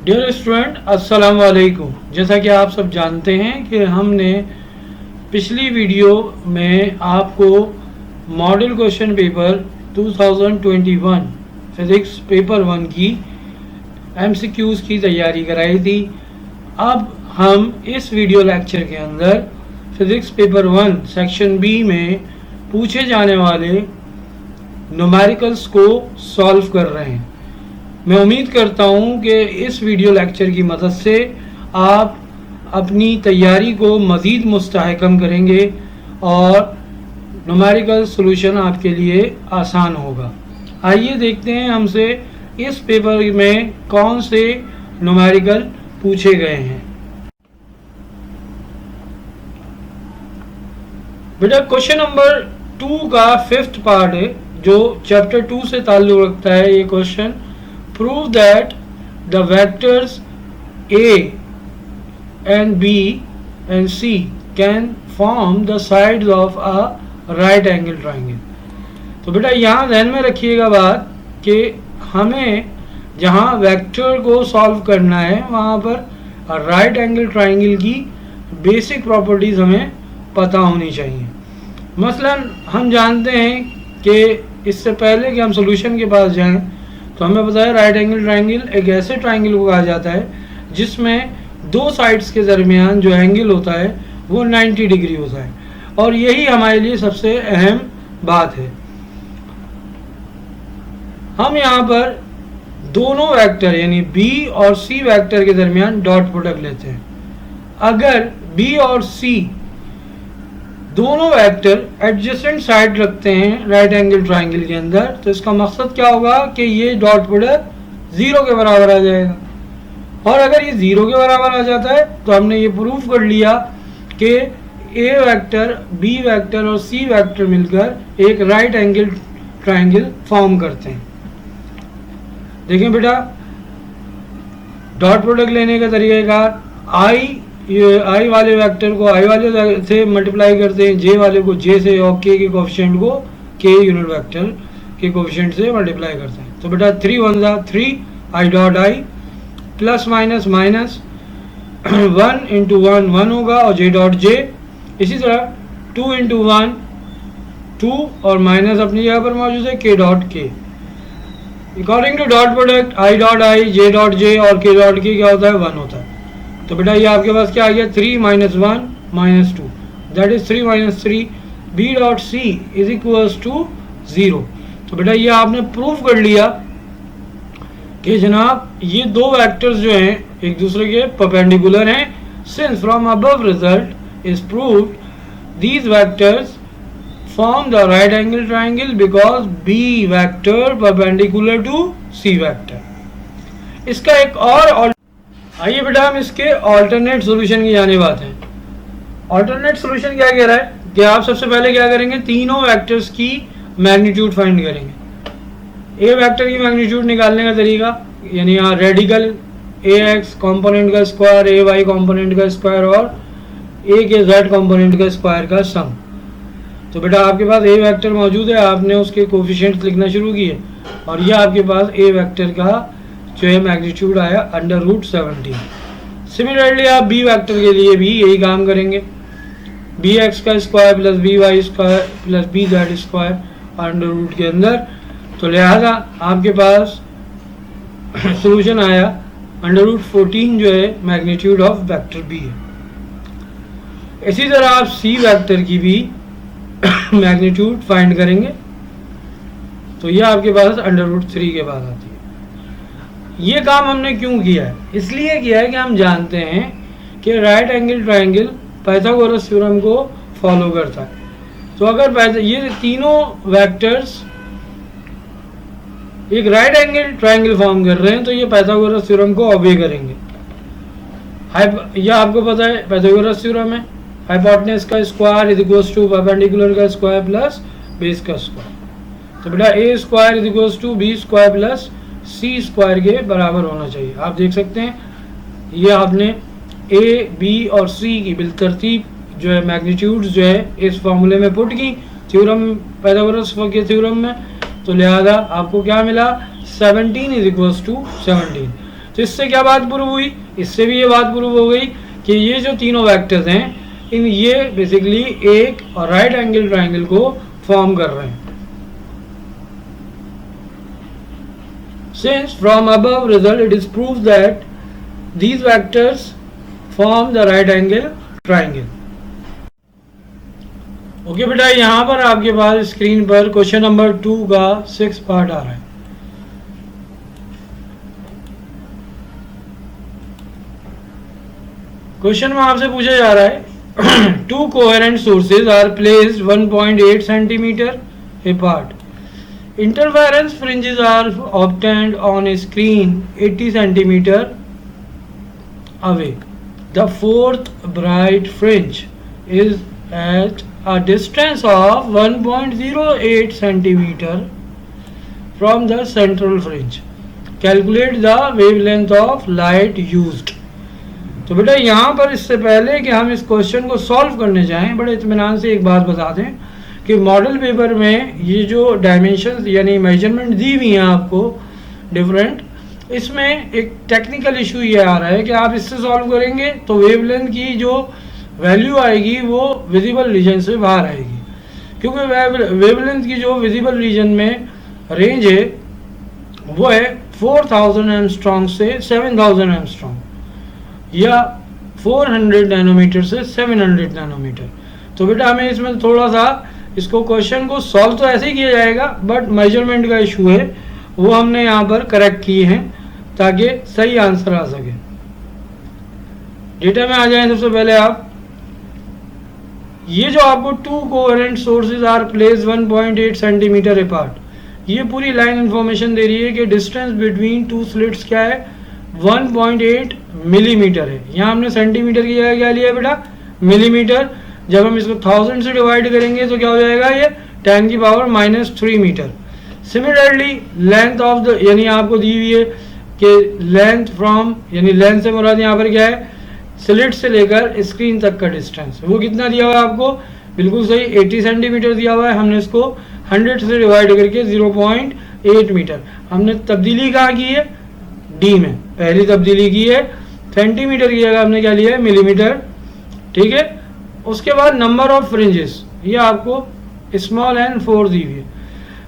Dear student, अस्सलाम वालेकुम। जैसा कि आप सब जानते हैं कि हमने पिछली वीडियो में आपको model question paper 2021 physics paper 1 की एमसीक्यूज़ की तैयारी कराई थी। अब हम इस वीडियो लेक्चर के अंदर फिज़िक्स पेपर 1 सेक्शन बी में पूछे जाने वाले न्यूमेरिकल्स को सॉल्व कर रहे हैं। मैं उम्मीद करता हूं कि इस वीडियो लेक्चर की मदद से आप अपनी तैयारी को मज़ीद मुस्तहकम करेंगे और न्यूमेरिकल सॉल्यूशन आपके लिए आसान होगा। आइए देखते हैं हमसे इस पेपर में कौन से न्यूमेरिकल पूछे गए हैं। बेटा क्वेश्चन नंबर 2 का 5th पार्ट है जो चैप्टर 2 से ताल्लुक़ रखता है। ये question prove that the vectors a and b and c can form the sides of a right angle triangle। तो बेटा यहाँ ध्यान में रखिएगा बात कि हमें जहाँ वेक्टर को सॉल्व करना है वहाँ पर राइट एंगल ट्राइंगल की बेसिक प्रॉपर्टीज़ हमें पता होनी चाहिए। मसलन हम जानते हैं कि इससे पहले कि हम सॉल्यूशन के पास जाएं तो हमें पता है राइट एंगल ट्राइंगल एक ऐसे ट्राइंगल को कहा जाता है जिसमें दो साइड्स के दरमियान जो एंगल होता है वो 90 डिग्री होता है, और यही हमारे लिए सबसे अहम बात है। हम यहाँ पर दोनों वेक्टर यानी b और c वेक्टर के दरमियान डॉट प्रोडक्ट लेते हैं। अगर b और c दोनों वेक्टर एडजेसेंट साइड रखते हैं राइट एंगल ट्राइंगल के अंदर, तो इसका मकसद क्या होगा कि ये डॉट प्रोडक्ट 0 के बराबर आ जाएगा। और अगर ये 0 के बराबर आ जाता है तो हमने ये प्रूफ कर लिया कि a वेक्टर, b वेक्टर और c वेक्टर मिलकर एक राइट एंगल ट्राइंगल फॉर्म करते हैं। देखें बेटा, डॉट प्रोडक्ट लेने का तरीक़ाकार आई वाले वेक्टर को आई वाले से मल्टीप्लाई करते हैं, जे वाले को जे से और के के कोफिशिएंट को के यूनिट वेक्टर के कोफिशिएंट से मल्टीप्लाई करते हैं। तो बेटा 3 1 3 I dot I plus minus minus 1 into 1 1 होगा और जे डॉट जे। इसी तरह 2 इंटू 1 2 और माइनस अपनी जगह पर मौजूद है के डॉट के। According to dot product I dot I, J dot J और के डॉट के क्या होता है 1 होता है। तो बेटा ये आपके पास क्या आ गया 3 minus 1 minus 2 that is 3 minus 3 B dot C is equals to 0। तो बेटा ये आपने प्रूफ कर लिया कि जनाब ये दो वेक्टर्स जो हैं एक दूसरे के परपेंडिकुलर हैं। Since from above result is proved these vectors form the right angle triangle because B vector perpendicular to C vector. इसका एक और आइए बेटा हम इसके ऑल्टरनेट सॉल्यूशन की जाने बात है। ऑल्टरनेट सॉल्यूशन क्या कह रहा है कि आप सबसे पहले क्या करेंगे, तीनों वेक्टर्स की मैग्नीट्यूड फाइंड करेंगे। ए वेक्टर की मैग्नीट्यूड निकालने का तरीका यानी यहाँ रेडिकल ए एक्स कॉम्पोनेंट का स्क्वायर, ए वाई कॉम्पोनेंट का स्क्वायर और ए के जेड कॉम्पोनेंट का स्क्वायर का सम। तो बेटा आपके पास ए वेक्टर मौजूद है, आपने उसके कोफिशिएंट्स लिखना शुरू किए और यह आपके पास ए वेक्टर का जो है मैग्नीट्यूड आया √17। सिमिलरली आप बी वेक्टर के लिए भी यही काम करेंगे, बी एक्स का square plus B Y square plus B Z square √ के अंदर। तो लिहाजा आपके पास सॉल्यूशन आया √14 जो है मैग्नीट्यूड ऑफ वेक्टर बी है। इसी तरह आप सी वेक्टर की भी मैग्नीट्यूड फाइंड करेंगे तो यह आपके पास √3 के बाद आती है। ये काम हमने क्यों किया है, इसलिए किया है कि हम जानते हैं कि right angle triangle Pythagoras theorem को फॉलो करता है। तो अगर ये तीनों वेक्टर्स एक राइट एंगल ट्राइंगल फॉर्म कर रहे हैं तो ये पाइथागोरस थ्योरम को ओबे करेंगे। यह आपको पता है पाइथागोरस थ्योरम है, हाइपोटेनस का square is equals to perpendicular का स्क्वायर प्लस बेस का स्क्वायर। तो बेटा A square is equals to B square plus C square के बराबर होना चाहिए। आप देख सकते हैं ये आपने ए बी और सी की बिलतरतीब जो है मैग्नीट्यूड्स जो है इस फॉर्मूले में पुट की थ्योरम पाइथागोरस के थ्योरम में। तो लिहाजा आपको क्या मिला 17 इज इक्वल्स टू 17। तो इससे क्या बात प्रूव हुई, इससे भी ये बात प्रूव हो गई कि ये जो तीनों वेक्टर्स हैं इन ये बेसिकली एक राइट एंगल ट्राइंगल को फॉर्म कर रहे हैं. Since from above result it is proved that these vectors form the right angle triangle. Okay बेटा, यहाँ पर आपके पास स्क्रीन पर क्वेश्चन नंबर 2 का 6 पार्ट आ रहा है. क्वेश्चन में आपसे पूछा जा रहा है two coherent sources are placed 1.8 centimetre apart. Interference fringes are obtained on a screen 80 centimeter away. The fourth bright fringe is at a distance of 1.08 centimeter from the central fringe. Calculate the wavelength of light used. तो बेटा यहाँ पर इससे पहले कि हम इस question को सॉल्व करने जाएं, बड़े इत्मीनान से एक बात बता दें कि मॉडल पेपर में ये जो डायमेंशंस यानी मेजरमेंट दी हुई हैं आपको डिफरेंट, इसमें एक टेक्निकल इशू ये आ रहा है कि आप इससे सॉल्व करेंगे तो वेवलेंथ की जो वैल्यू आएगी वो विजिबल रीजन से बाहर आएगी, क्योंकि वेवलेंथ की जो विजिबल रीजन में रेंज है वो है 4000 एंगस्ट्रॉम से 7000 एंगस्ट्रॉम या 400 नैनोमीटर से 700 नैनोमीटर. तो बेटा हमें इसमें थोड़ा सा इसको क्वेश्चन को सॉल्व तो ऐसे ही किया जाएगा, बट मेजरमेंट का इशू है वो हमने यहाँ पर करेक्ट किए हैं ताकि सही आंसर आ सके. डेटा में आ जाए सबसे पहले आप, ये जो आपको two coherent sources are place 1.8 centimetre apart, ये पूरी लाइन इंफॉर्मेशन दे रही है कि डिस्टेंस बिटवीन टू स्लिट्स क्या है 1.8 मिलीमीटर है. यहाँ हमने सेंटीमीटर की जगह क्या लिया है बेटा, मिलीमीटर. जब हम इसको 1000 से डिवाइड करेंगे तो क्या हो जाएगा, ये 10 की power -3 metre. Similarly length of the, यानी आपको दी हुई है कि लेंथ फ्रॉम, यानी लेंथ से मुराद यहाँ पर क्या है, स्लिट से लेकर स्क्रीन तक का डिस्टेंस, वो कितना दिया हुआ है आपको, बिल्कुल सही 80 सेंटीमीटर दिया हुआ है. हमने इसको 100 से डिवाइड करके 0.8 मीटर. हमने तब्दीली कहाँ की है, डी में पहली तब्दीली की है, सेंटीमीटर की जगह हमने क्या लिया है, मिलीमीटर. ठीक है. उसके बाद नंबर ऑफ फ्रिंजेस, ये आपको स्मॉल एन 4 दी हुई है.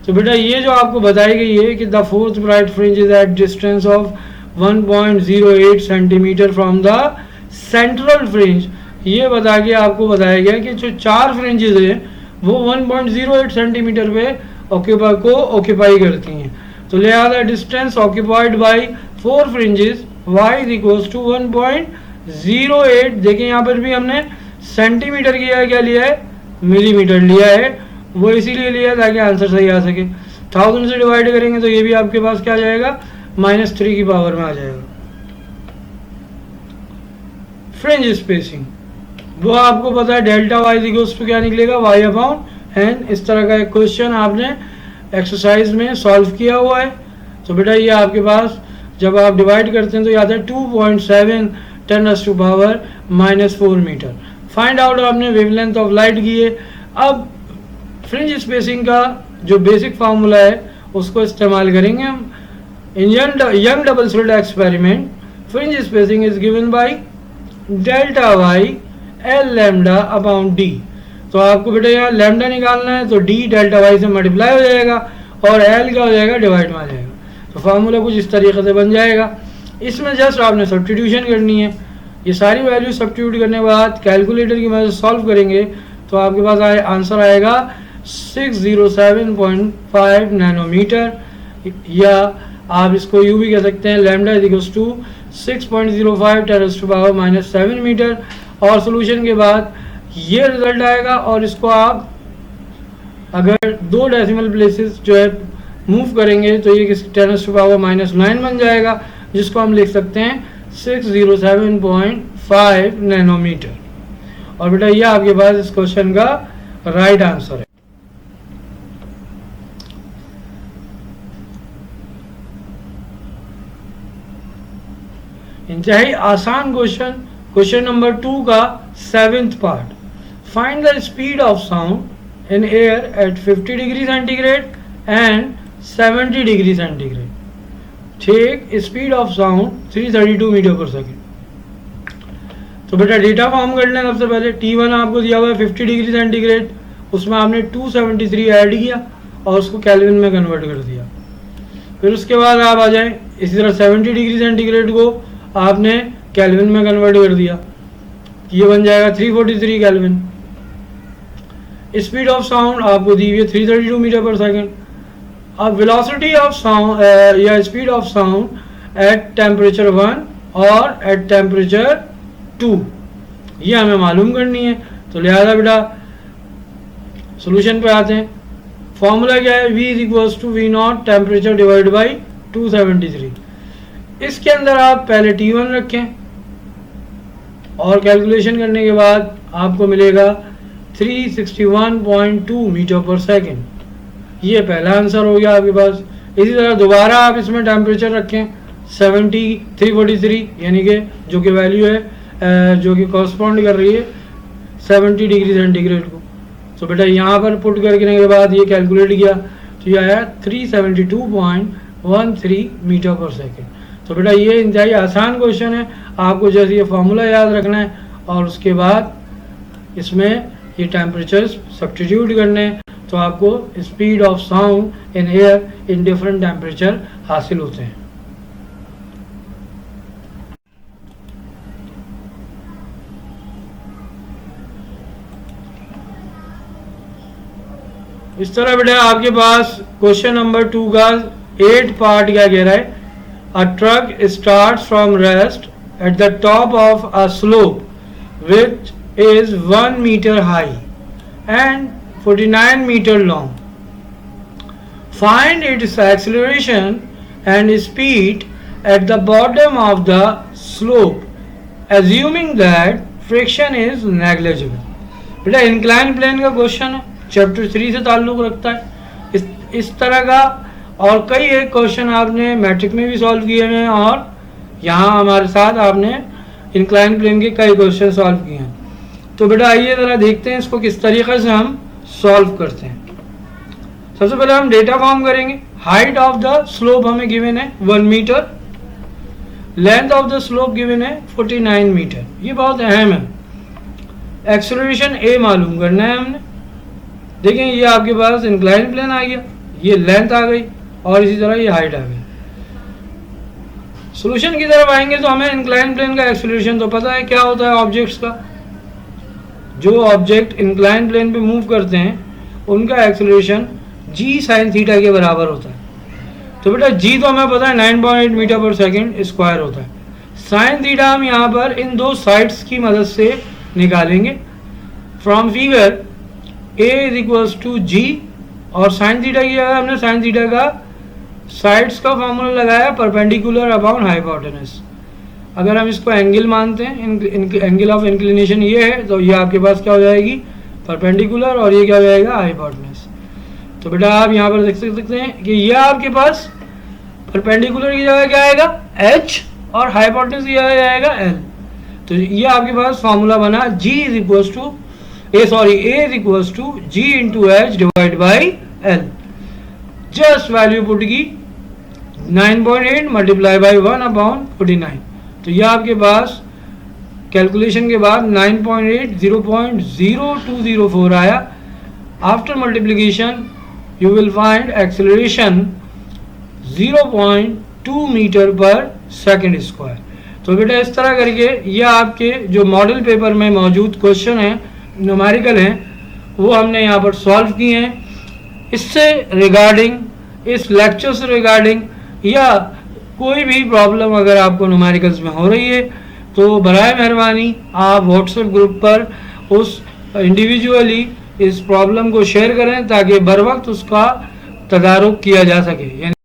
तो बेटा ये जो आपको बताई गई है कि the fourth bright fringe is at distance of 1.08 centimetre from the central fringe, ये बता के आपको बताया गया कि जो 4 फ्रिंजेस हैं वो 1.08 सेंटीमीटर पे ऑक्यूपाई करती हैं. तो लिहाजा distance occupied by 4 fringes y is equals to 1.08. देखिए यहाँ पर भी हमने सेंटीमीटर की क्या लिया है, मिलीमीटर लिया है. वो इसीलिए लिया ताकि आंसर सही आ सके. 1000 से डिवाइड करेंगे तो ये भी आपके पास क्या आ जाएगा, -3 की पावर में आ जाएगा. फ्रिंज स्पेसिंग, वो आपको पता है डेल्टा वाई इक्वल्स टू क्या निकलेगा, y अपॉन एन. इस तरह का एक क्वेश्चन आपने एक्सरसाइज में सॉल्व किया हुआ है. तो बेटा ये आपके पास जब आप डिवाइड करते हैं तो ये आता है 2.7 10⁻⁻4 मीटर. फाइंड आउट आपने वेवलेंथ ऑफ लाइट की है. अब फ्रिंज स्पेसिंग का जो बेसिक फार्मूला है उसको इस्तेमाल करेंगे हम. In Young double slit experiment fringe spacing is given by delta Y L lambda upon D. तो आपको बेटा यहाँ लैम्डा निकालना है तो डी डेल्टा वाई से मल्टीप्लाई हो जाएगा और एल क्या हो जाएगा, डिवाइड में आ जाएगा. तो फार्मूला कुछ इस तरीके से बन जाएगा. इसमें जस्ट आपने सब्स्टिट्यूशन करनी है. ये सारी वैल्यू सब्स्टिट्यूट करने के बाद कैलकुलेटर की मदद से सॉल्व करेंगे तो आपके पास आंसर आएगा 607.5 नैनोमीटर, या आप इसको यूँ भी कह सकते हैं lambda is equals to 6.05 10⁻⁻7 metre. और सोल्यूशन के बाद ये रिजल्ट आएगा और इसको आप अगर 2 डेसिमल प्लेसेस जो है मूव करेंगे तो ये 10⁻⁻9 बन जाएगा, जिसको हम लिख सकते हैं 607.5 नैनोमीटर. और बेटा ये आपके पास इस क्वेश्चन का राइट आंसर है. इंतहाई आसान क्वेश्चन, क्वेश्चन नंबर 2 का 7th part. Find the speed of sound in air at 50 degree centigrade and 70 degree centigrade. Take speed of sound 332 metre per second. तो बेटा डेटा फॉर्म कर लें। सबसे पहले T1 आपको दिया हुआ है 50 डिग्री सेंटीग्रेड, उसमें आपने 273 ऐड किया और उसको केल्विन में कन्वर्ट कर दिया। फिर उसके बाद आप आ जाएं, इसी तरह 70 डिग्री सेंटीग्रेड को आपने केल्विन में कन्वर्ट कर दिया, ये बन जाएगा 343 केल्विन। स्पीड ऑफ साउंड आपको दी हुई है 332 मीटर पर सेकेंड। अब वेलोसिटी ऑफ साउंड या speed of sound at temperature 1 और एट टेम्परेचर 2 ये हमें मालूम करनी है। तो लिहाजा बेटा सोल्यूशन पे आते हैं। फॉर्मूला क्या है, V equals to V naught temperature divide by 273। इसके अंदर आप पहले T1 रखें और कैलकुलेशन करने के बाद आपको मिलेगा 361.2 मीटर पर सेकेंड। ये पहला आंसर हो गया आपके पास। इसी तरह दोबारा आप इसमें टेम्परेचर रखें 343 यानी कि जो कि वैल्यू है जो कि कॉरस्पॉन्ड कर रही है 70 डिग्री सेंटीग्रेड को। तो बेटा यहाँ पर पुट करने के बाद ये कैलकुलेट किया तो ये आया 372.13 मीटर पर सेकेंड। तो बेटा ये इंतहाई आसान क्वेश्चन है, आपको जैसे ये फार्मूला याद रखना है और उसके बाद इसमें ये टेम्परेचर सब्स्टिट्यूट करने हैं तो आपको speed of sound in air in different temperature हासिल होते हैं। इस तरह बेटा आपके पास क्वेश्चन नंबर 2 का 8 पार्ट क्या कह रहा है। A truck starts from rest at the top of a slope which is 1 meter high and 49 meter long. Find its acceleration and speed at the bottom of the slope, assuming that friction is negligible. बेटा incline plane का question है, chapter 3 से ताल्लुक रखता है। इस तरह का और कई एक क्वेश्चन आपने मैट्रिक में भी सॉल्व किए हैं और यहाँ हमारे साथ आपने इंक्लाइन प्लेन के कई क्वेश्चन सॉल्व किए हैं। तो बेटा आइए ज़रा देखते हैं इसको किस तरीके से हम सॉल्व करते हैं। सबसे पहले हम डेटा फॉर्म करेंगे। हाइट ऑफ द स्लोप हमें गिवन है 1 metre, length of the slope given है 49 मीटर। ये बहुत अहम है। एक्सेलरेशन ए मालूम करना है हमने। देखें ये आपके पास इंक्लाइन प्लेन आ गया, ये लेंथ आ गई और इसी तरह ये हाइट आ गई। सॉल्यूशन की तरफ आएंगे तो हमें इंक्लाइन प्लेन का एक्सेलरेशन तो पता है क्या होता है। ऑब्जेक्ट्स का जो ऑब्जेक्ट इंक्लाइन प्लेन पे मूव करते हैं उनका एक्सेलरेशन g sin थीटा के बराबर होता है। तो बेटा g तो हमें पता है 9.8 मीटर पर सेकेंड स्क्वायर होता है। साइन थीटा हम यहाँ पर इन दो साइड्स की मदद से निकालेंगे। From figure a is equals to g और साइन थीटा की जगह हमने साइन थीटा का साइड्स का फॉर्मूला लगाया परपेंडिकुलर अपॉन हाइपोटेनस। अगर हम इसको एंगल मानते हैं, एंगल ऑफ इंक्लिनेशन ये है तो ये आपके पास क्या हो जाएगी परपेंडिकुलर और ये क्या हो जाएगा हाइपोटेनस। तो बेटा आप यहाँ पर देख सकते हैं कि ये आपके पास परपेंडिकुलर की जगह क्या आएगा h और हाइपोटेनस की जगह आएगा l। तो ये आपके पास फॉर्मूला बना g is equals to a is equals to g into H divide by l। Just value put की 9.8 मल्टीप्लाई बाई 1 अपॉन 49। तो यह आपके पास कैलकुलेशन के बाद 9.8 0.0204 आया। After multiplication you will find acceleration 0.2 metre per second square. तो बेटा इस तरह करके यह आपके जो मॉडल पेपर में मौजूद क्वेश्चन हैं न्यूमेरिकल हैं वो हमने यहाँ पर सॉल्व किए हैं। इससे रिगार्डिंग इस लेक्चर से रिगार्डिंग या कोई भी प्रॉब्लम अगर आपको न्यूमेरिकल्स में हो रही है तो बराए मेहरबानी आप व्हाट्सएप ग्रुप पर उस इंडिविजुअली इस प्रॉब्लम को शेयर करें ताकि बर वक्त उसका तदारुक किया जा सके।